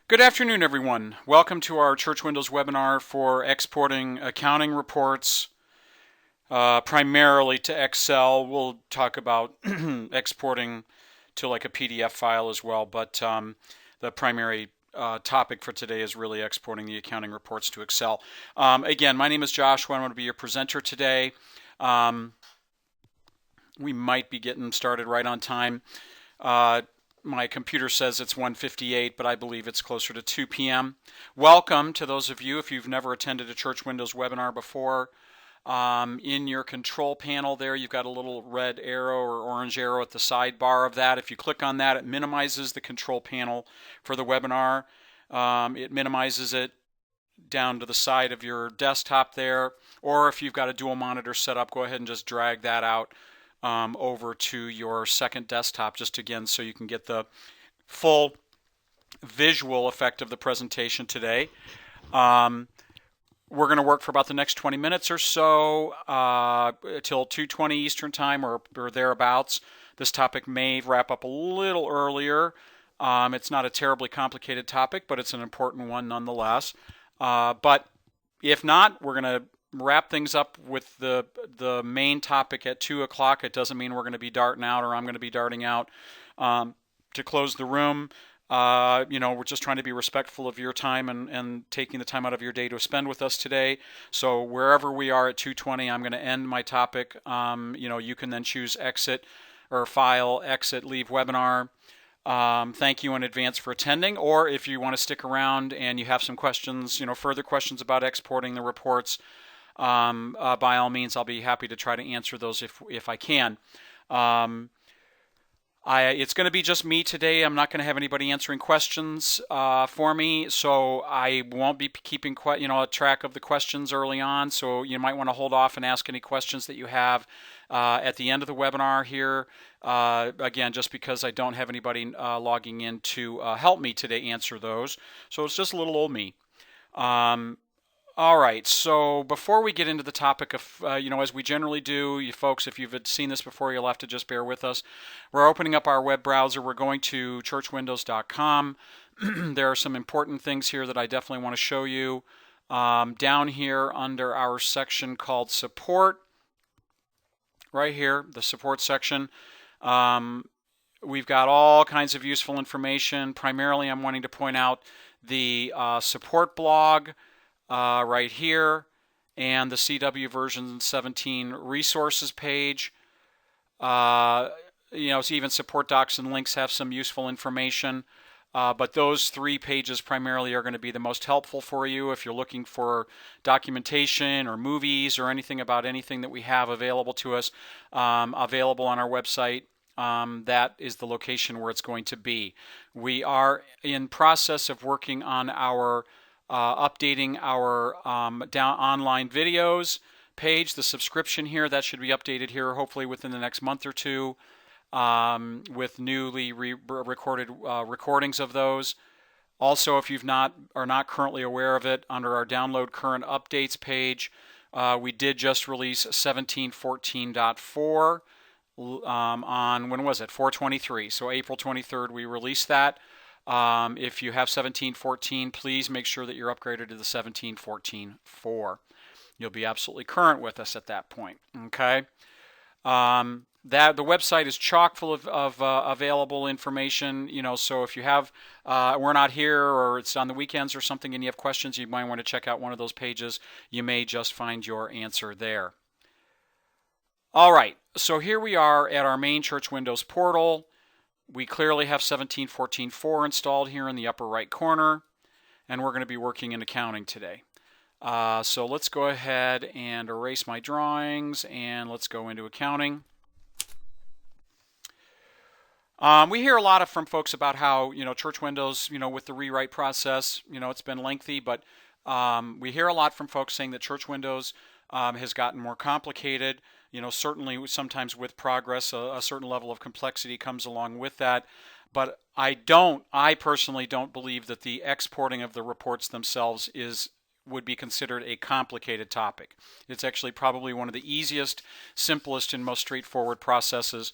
Good afternoon, everyone. Welcome to our Church Windows webinar for exporting accounting reports, primarily to Excel. We'll talk about exporting to like a PDF file as well, but the primary topic for today is really exporting the accounting reports to Excel. Again, my name is Joshua. I'm going to be your presenter today. We might be getting started right on time. My computer says it's 1:58, but I believe it's closer to 2 p.m. Welcome to those of you, if you've never attended a Church Windows webinar before. In your control panel there, you've got a little red arrow or orange arrow at the sidebar of that. If you click on that, it minimizes the control panel for the webinar. It minimizes it down to the side of your desktop there. Or if you've got a dual monitor set up, go ahead and just drag that out over to your second desktop, just again so you can get the full visual effect of the presentation today. We're going to work for about the next 20 minutes or so till 2:20 Eastern Time or thereabouts. This topic may wrap up a little earlier. It's not a terribly complicated topic, but it's an important one nonetheless. But if not, we're going to wrap things up with the main topic at 2 o'clock. It doesn't mean we're going to be darting out or I'm going to be darting out to close the room. We're just trying to be respectful of your time and taking the time out of your day to spend with us today. So wherever we are at 2:20, I'm going to end my topic. You can then choose exit or file, exit, leave webinar. Thank you in advance for attending, or if you want to stick around and you have some questions, further questions about exporting the reports, by all means, I'll be happy to try to answer those if I can. It's going to be just me today. I'm not going to have anybody answering questions for me, so I won't be keeping a track of the questions early on. So you might want to hold off and ask any questions that you have at the end of the webinar here. Again, just because I don't have anybody logging in to help me today answer those. So it's just a little old me. All right, so before we get into the topic of, as we generally do, you folks, if you've seen this before, you'll have to just bear with us. We're opening up our web browser. We're going to churchwindows.com. There are some important things here that I definitely want to show you. Down here under our section called Support, right here, the Support section, we've got all kinds of useful information. Primarily, I'm wanting to point out the support blog, right here, and the CW version 17 resources page. So even support docs and links have some useful information, but those three pages primarily are going to be the most helpful for you if you're looking for documentation or movies or anything about anything that we have available to us, available on our website. That is the location where it's going to be. We are in process of working on our updating our online videos page, the subscription here. That should be updated here hopefully within the next month or two, with newly recorded recordings of those. Also, if are not currently aware of it, under our download current updates page, we did just release 17.14.4 on, when was it? 4/23. So April 23rd we released that. If you have 17.14, please make sure that you're upgraded to the 17.14.4. You'll be absolutely current with us at that point. Okay. The website is chock full of available information. So if you have we're not here or it's on the weekends or something, and you have questions, you might want to check out one of those pages. You may just find your answer there. All right. So here we are at our main Church Windows portal. We clearly have 17.14.4 installed here in the upper right corner, and we're going to be working in accounting today. So let's go ahead and erase my drawings, and let's go into accounting. We hear a lot from folks about how, Church Windows, with the rewrite process, it's been lengthy, but we hear a lot from folks saying that Church Windows has gotten more complicated. Certainly sometimes with progress, a certain level of complexity comes along with that. But I personally don't believe that the exporting of the reports themselves would be considered a complicated topic. It's actually probably one of the easiest, simplest, and most straightforward processes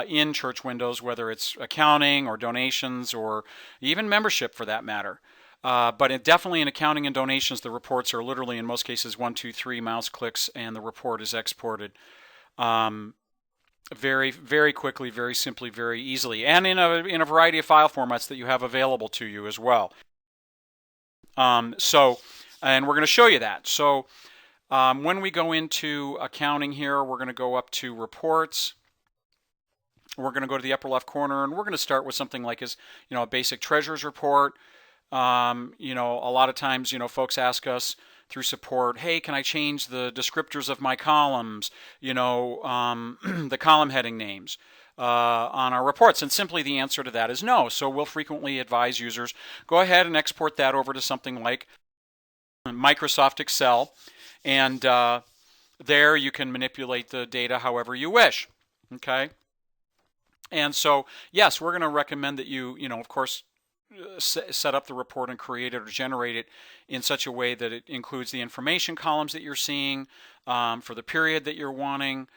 in Church Windows, whether it's accounting or donations or even membership for that matter. But definitely in accounting and donations, the reports are literally in most cases 1, 2, 3 mouse clicks, and the report is exported very, very quickly, very simply, very easily, and in a variety of file formats that you have available to you as well. And we're going to show you that. So when we go into accounting here, we're going to go up to reports. We're going to go to the upper left corner, and we're going to start with something like a basic treasurer's report. A lot of times, folks ask us through support, hey, can I change the descriptors of my columns, the column heading names on our reports? And simply the answer to that is no. So we'll frequently advise users, go ahead and export that over to something like Microsoft Excel, and there you can manipulate the data however you wish, okay? And so, yes, we're going to recommend that you, of course, set up the report and create it or generate it in such a way that it includes the information columns that you're seeing for the period that you're wanting,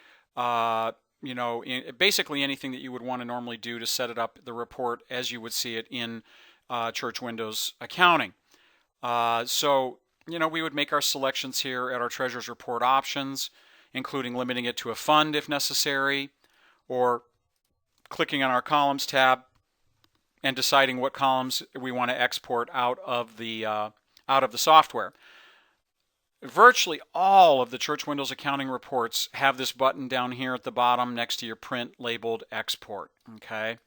basically anything that you would want to normally do to set it up, the report as you would see it in Church Windows accounting. We would make our selections here at our Treasurer's Report options, including limiting it to a fund if necessary, or clicking on our Columns tab and deciding what columns we want to export out of the software. Virtually all of the Church Windows accounting reports have this button down here at the bottom next to your print labeled Export. Okay,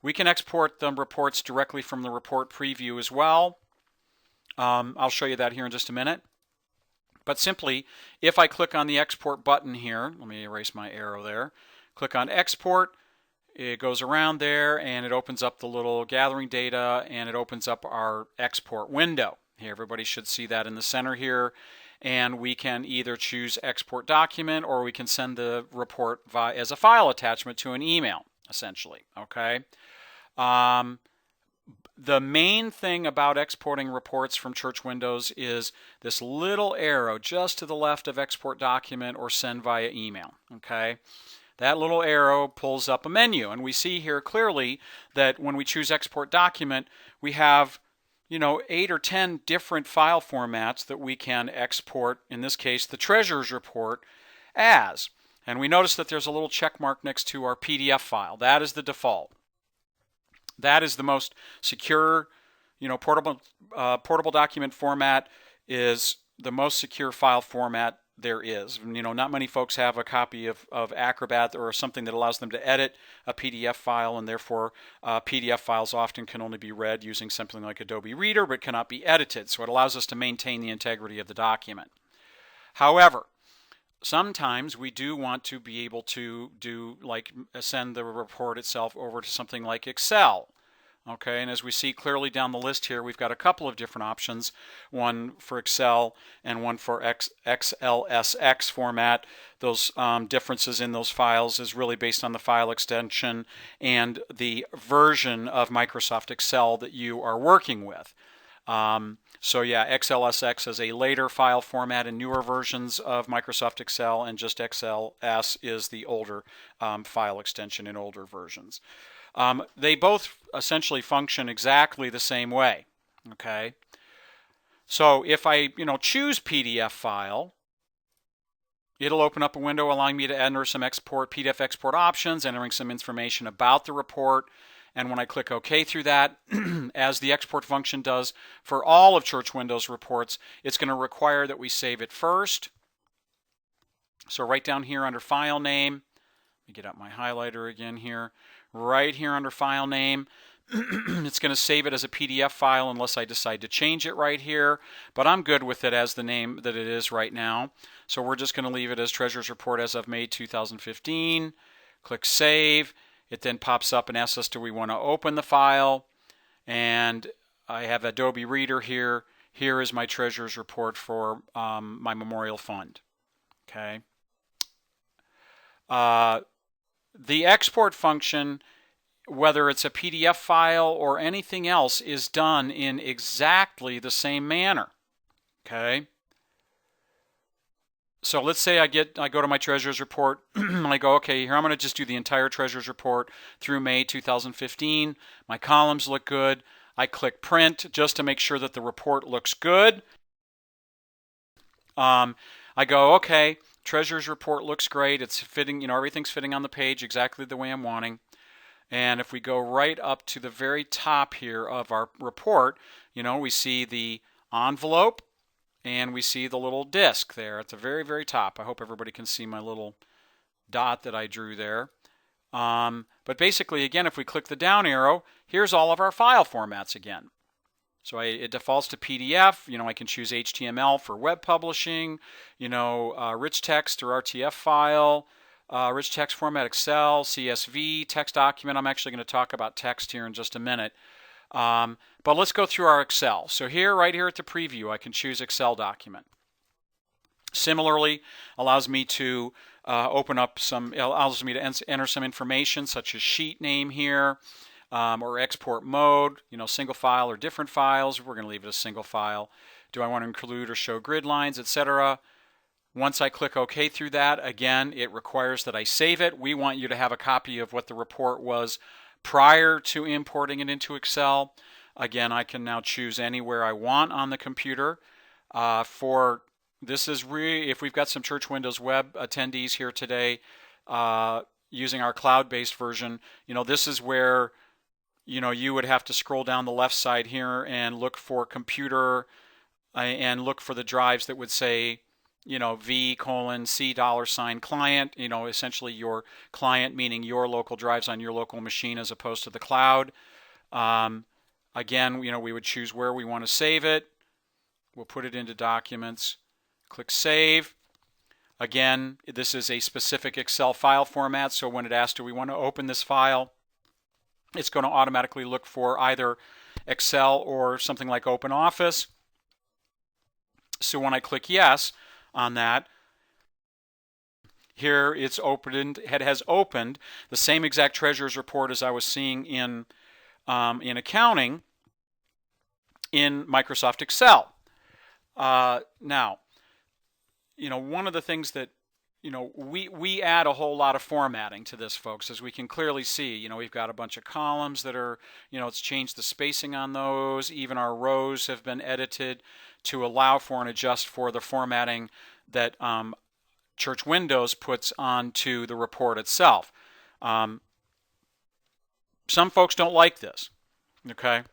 we can export the reports directly from the report preview as well. I'll show you that here in just a minute. But simply, if I click on the Export button here, let me erase my arrow there, click on Export, it goes around there and it opens up the little gathering data and it opens up our export window. Here, everybody should see that in the center here. And we can either choose Export Document or we can send the report as a file attachment to an email, essentially. Okay. The main thing about exporting reports from Church Windows is this little arrow just to the left of Export Document or Send via email. Okay. That little arrow pulls up a menu, and we see here clearly that when we choose Export Document, we have 8 or 10 different file formats that we can export, in this case the Treasurer's Report, as. And we notice that there's a little check mark next to our PDF file. That is the default. That is the most secure, portable document format is the most secure file format there is. Not many folks have a copy of Acrobat or something that allows them to edit a PDF file, and therefore PDF files often can only be read using something like Adobe Reader, but cannot be edited. So it allows us to maintain the integrity of the document. However, sometimes we do want to be able to send the report itself over to something like Excel. Okay, and as we see clearly down the list here, we've got a couple of different options, one for Excel and one for XLSX format. Those differences in those files is really based on the file extension and the version of Microsoft Excel that you are working with. So yeah, XLSX is a later file format in newer versions of Microsoft Excel, and just XLS is the older file extension in older versions. They both essentially function exactly the same way. Okay, so if I choose PDF file, it'll open up a window allowing me to enter some PDF export options, entering some information about the report. And when I click OK through that, as the export function does for all of Church Windows reports, it's going to require that we save it first. So right down here under File Name, let me get out my highlighter again here. Right here under File Name, it's going to save it as a PDF file unless I decide to change it right here. But I'm good with it as the name that it is right now. So we're just going to leave it as Treasurer's Report as of May 2015. Click Save. It then pops up and asks us, do we want to open the file? And I have Adobe Reader here. Here is my Treasurer's Report for my memorial fund. Okay. The export function, whether it's a PDF file or anything else, is done in exactly the same manner. Okay. So let's say I go to my treasurer's report. I go, okay, here I'm going to just do the entire treasurer's report through May 2015. My columns look good. I click print just to make sure that the report looks good. I go, okay, treasurer's report looks great. It's fitting, everything's fitting on the page exactly the way I'm wanting. And if we go right up to the very top here of our report, we see the envelope and we see the little disc there at the very, very top. I hope everybody can see my little dot that I drew there. But basically, again, if we click the down arrow, here's all of our file formats again. So it defaults to PDF. I can choose HTML for web publishing, rich text or RTF file, rich text format Excel, CSV, text document. I'm actually going to talk about text here in just a minute. But let's go through our Excel. So here, right here at the preview, I can choose Excel document. Similarly, allows me to allows me to enter some information such as sheet name here. Or export mode, single file or different files. We're going to leave it a single file. Do I want to include or show grid lines, etc.? Once I click OK through that, again, it requires that I save it. We want you to have a copy of what the report was prior to importing it into Excel. Again, I can now choose anywhere I want on the computer. This is if we've got some Church Windows Web attendees here today using our cloud-based version, this is where you would have to scroll down the left side here and look for computer and look for the drives that would say, V:\C$ client, essentially your client, meaning your local drives on your local machine as opposed to the cloud. Again, we would choose where we want to save it. We'll put it into documents, click save. Again, this is a specific Excel file format, so when it asks, do we want to open this file, it's going to automatically look for either Excel or something like OpenOffice. So when I click yes on that, here it's opened. It has opened the same exact treasurer's report as I was seeing in accounting in Microsoft Excel. Now, one of the things that we add a whole lot of formatting to this, folks, as we can clearly see. We've got a bunch of columns that are, it's changed the spacing on those. Even our rows have been edited to allow for and adjust for the formatting that Church Windows puts onto the report itself. Some folks don't like this, okay?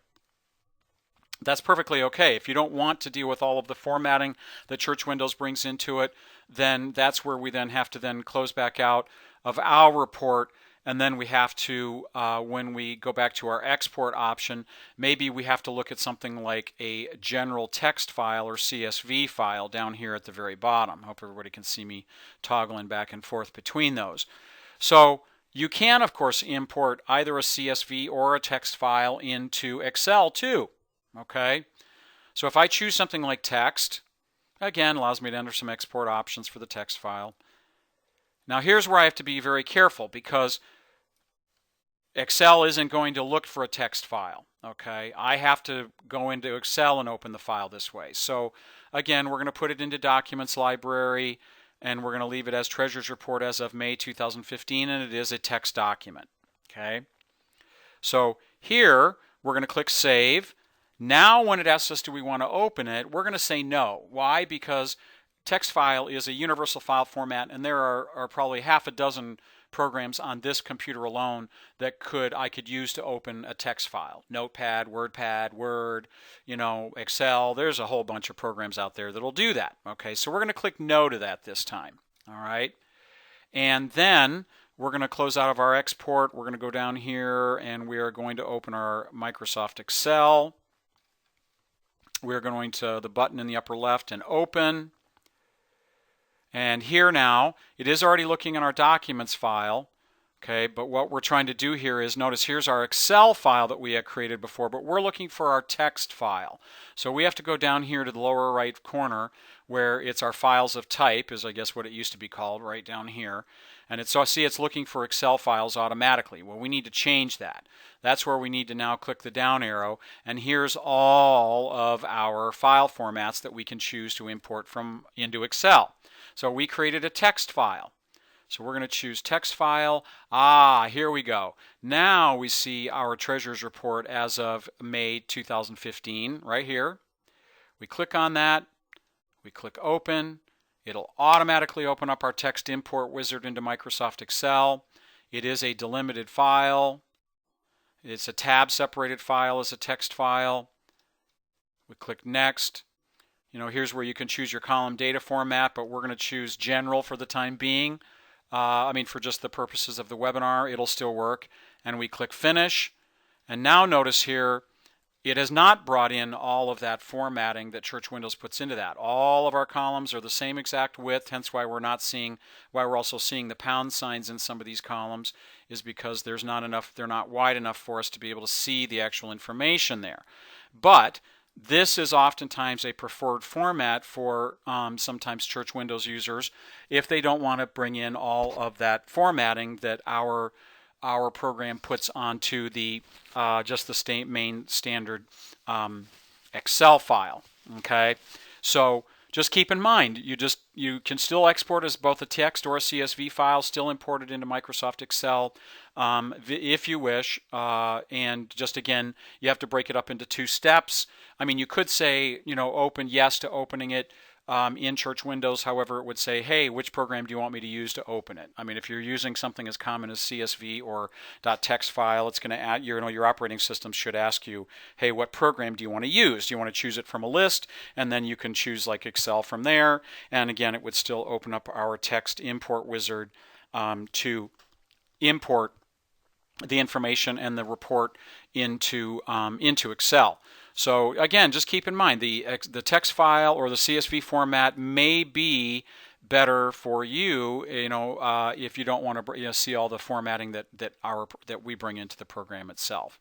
That's perfectly okay. If you don't want to deal with all of the formatting that Church Windows brings into it, then that's where we then have to then close back out of our report, and then we have to, when we go back to our export option, maybe we have to look at something like a general text file or CSV file down here at the very bottom. I hope everybody can see me toggling back and forth between those. So you can, of course, import either a CSV or a text file into Excel too. Okay, so if I choose something like text, again, allows me to enter some export options for the text file. Now here's where I have to be very careful because Excel isn't going to look for a text file. Okay, I have to go into Excel and open the file this way. So again, we're going to put it into Documents Library and we're going to leave it as Treasurer's Report as of May 2015, and it is a text document. Okay, so here we're going to click Save. Now when it asks us do we want to open it, we're going to say no. Why? Because text file is a universal file format, and there are probably half a dozen programs on this computer alone that I could use to open a text file. Notepad, WordPad, Word, Excel. There's a whole bunch of programs out there that'll do that. Okay, so we're going to click no to that this time. All right, and then we're going to close out of our export. We're going to go down here and we are going to open our Microsoft Excel. We're going to the button in the upper left and open. And here now, it is already looking in our documents file. Okay, but what we're trying to do here is, notice here's our Excel file that we had created before, but we're looking for our text file. So we have to go down here to the lower right corner where it's our files of type, is I guess what it used to be called, right down here. And it's looking for Excel files automatically. Well, we need to change that. That's where we need to now click the down arrow, and here's all of our file formats that we can choose to import into Excel. So we created a text file. So we're going to choose text file. Here we go. Now we see our treasurer's report as of May 2015 right here. We click on that. We click open. It'll automatically open up our text import wizard into Microsoft Excel. It is a delimited file. It's a tab separated file as a text file. We click next. Here's where you can choose your column data format, but we're going to choose general for the time being. For just the purposes of the webinar, it'll still work. And we click finish. And now notice here, it has not brought in all of that formatting that Church Windows puts into that. All of our columns are the same exact width, hence why we're also seeing the pound signs in some of these columns, is because they're not wide enough for us to be able to see the actual information there. But this is oftentimes a preferred format for sometimes Church Windows users if they don't want to bring in all of that formatting that our program puts onto the just the main standard Excel file. Okay, so just keep in mind you can still export as both a text or a CSV file, still imported into Microsoft Excel if you wish. And just again, you have to break it up into 2 steps. You could say open yes to opening it in Church Windows. However, it would say, hey, which program do you want me to use to open it? If you're using something as common as CSV or .text file, it's going to add, your operating system should ask you, hey, what program do you want to use? Do you want to choose it from a list? And then you can choose like Excel from there. And again, it would still open up our text import wizard to import the information and the report into Excel. So again, just keep in mind the text file or the CSV format may be better for you, if you don't want to see all the formatting that we bring into the program itself.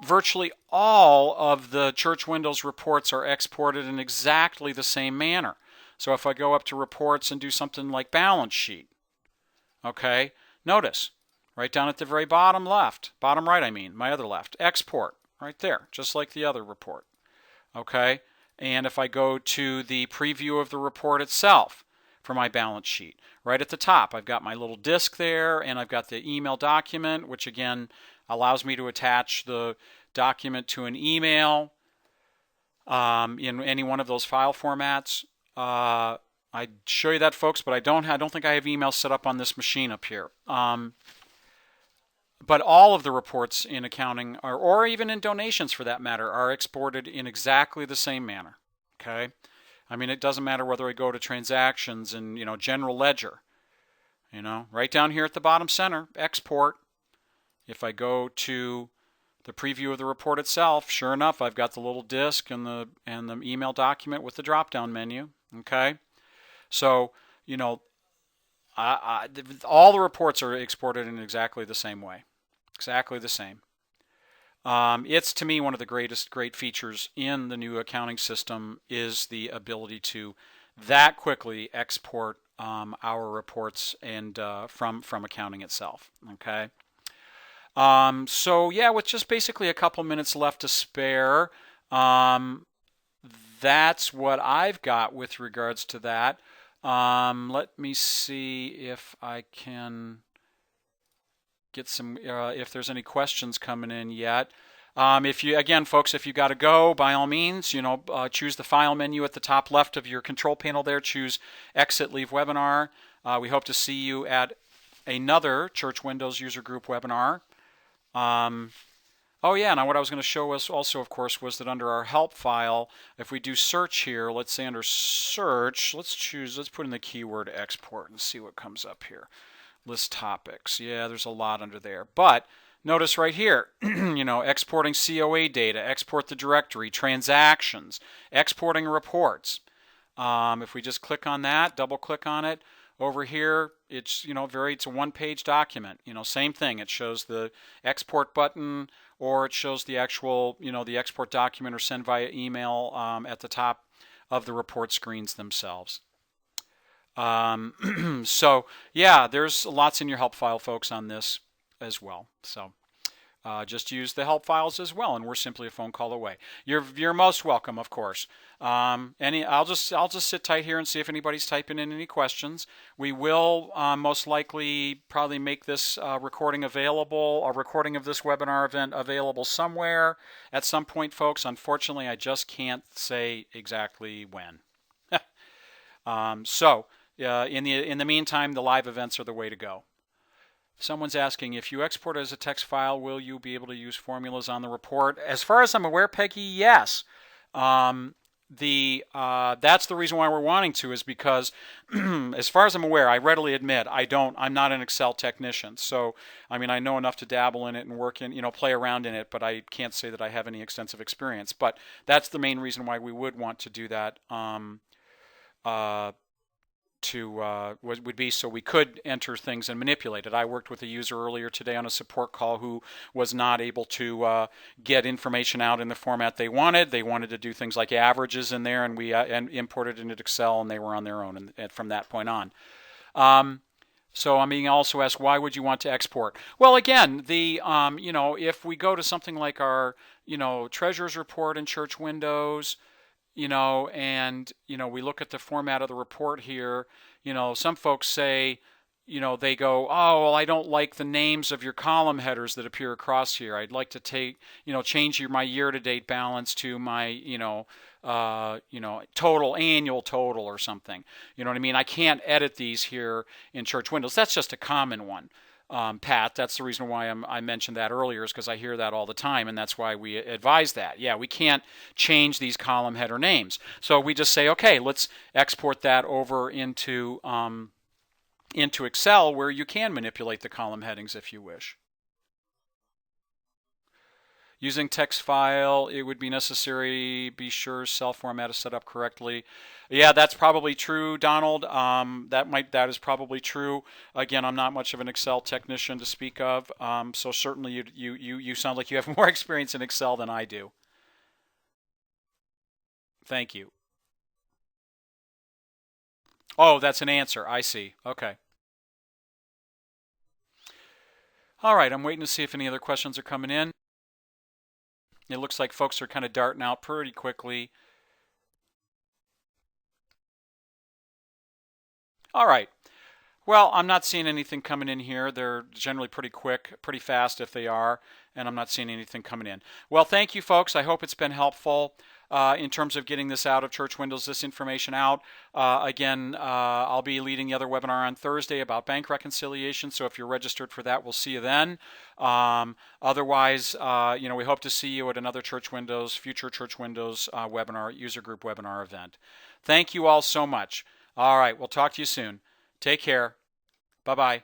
Virtually all of the Church Windows reports are exported in exactly the same manner. So if I go up to reports and do something like balance sheet, okay, notice right down at the very bottom right, my other left, export, right there, just like the other report. Okay, and if I go to the preview of the report itself for my balance sheet, right at the top, I've got my little disk there, and I've got the email document, which again allows me to attach the document to an email in any one of those file formats. I'd show you that, folks, but I don't think I have email set up on this machine up here. But all of the reports in accounting, or even in donations for that matter, are exported in exactly the same manner. Okay, it doesn't matter whether I go to transactions and general ledger, right down here at the bottom center, export. If I go to the preview of the report itself, sure enough, I've got the little disk and the email document with the drop-down menu. Okay, so all the reports are exported in exactly the same way. Exactly the same. It's, to me, one of the great features in the new accounting system is the ability to that quickly export our reports and from accounting itself. Okay. So yeah, with just basically a couple minutes left to spare, that's what I've got with regards to that. Let me see if I can get some, if there's any questions coming in yet. Folks, if you got to go, by all means, choose the file menu at the top left of your control panel there. Choose exit, leave webinar. We hope to see you at another Church Windows User Group webinar. Oh yeah, now what I was going to show us also, of course, was that under our help file, if we do search here, let's say under search, let's put in the keyword export and see what comes up here. List topics. Yeah, there's a lot under there. But notice right here, exporting COA data, export the directory, transactions, exporting reports. If we just click on that, double click on it, over here, it's it's a one-page document. Same thing. It shows the export button, or it shows the actual the export document or send via email at the top of the report screens themselves. So yeah, there's lots in your help file, folks, on this as well. So just use the help files as well, and we're simply a phone call away. You're most welcome, of course. I'll just sit tight here and see if anybody's typing in any questions. We will most likely probably make this recording available, a recording of this webinar event available somewhere at some point, folks. Unfortunately, I just can't say exactly when. In the meantime, the live events are the way to go. Someone's asking, if you export it as a text file, will you be able to use formulas on the report? As far as I'm aware, Peggy, yes. That's the reason why we're wanting to, is because as far as I'm aware, I readily admit I'm not an Excel technician. So, I mean, I know enough to dabble in it and work in, play around in it, but I can't say that I have any extensive experience. But that's the main reason why we would want to do that. Would be so we could enter things and manipulate it. I worked with a user earlier today on a support call who was not able to get information out in the format they wanted. They wanted to do things like averages in there, and we imported into Excel, and they were on their own and from that point on. So I'm being also asked, why would you want to export? Well, again, if we go to something like our treasurer's report in Church Windows, and we look at the format of the report here, some folks say, they go, oh, well, I don't like the names of your column headers that appear across here. I'd like to change my year-to-date balance to my, total, annual total or something. You know what I mean? I can't edit these here in Church Windows. That's just a common one. Pat, that's the reason why I mentioned that earlier, is because I hear that all the time, and that's why we advise that. Yeah, we can't change these column header names. So we just say, okay, let's export that over into Excel, where you can manipulate the column headings if you wish. Using text file, it would be necessary be sure cell format is set up correctly. Yeah, that's probably true, Donald. That is probably true. Again, I'm not much of an Excel technician to speak of, so certainly you sound like you have more experience in Excel than I do. Thank you. Oh, that's an answer. I see. Okay. All right, I'm waiting to see if any other questions are coming in. It looks like folks are kind of darting out pretty quickly. All right. Well, I'm not seeing anything coming in here. They're generally pretty quick, pretty fast if they are, and I'm not seeing anything coming in. Well, thank you, folks. I hope it's been helpful in terms of getting this out of Church Windows, this information out. Again, I'll be leading the other webinar on Thursday about bank reconciliation, so if you're registered for that, we'll see you then. Otherwise, we hope to see you at another future Church Windows webinar, user group webinar event. Thank you all so much. All right, we'll talk to you soon. Take care. Bye-bye.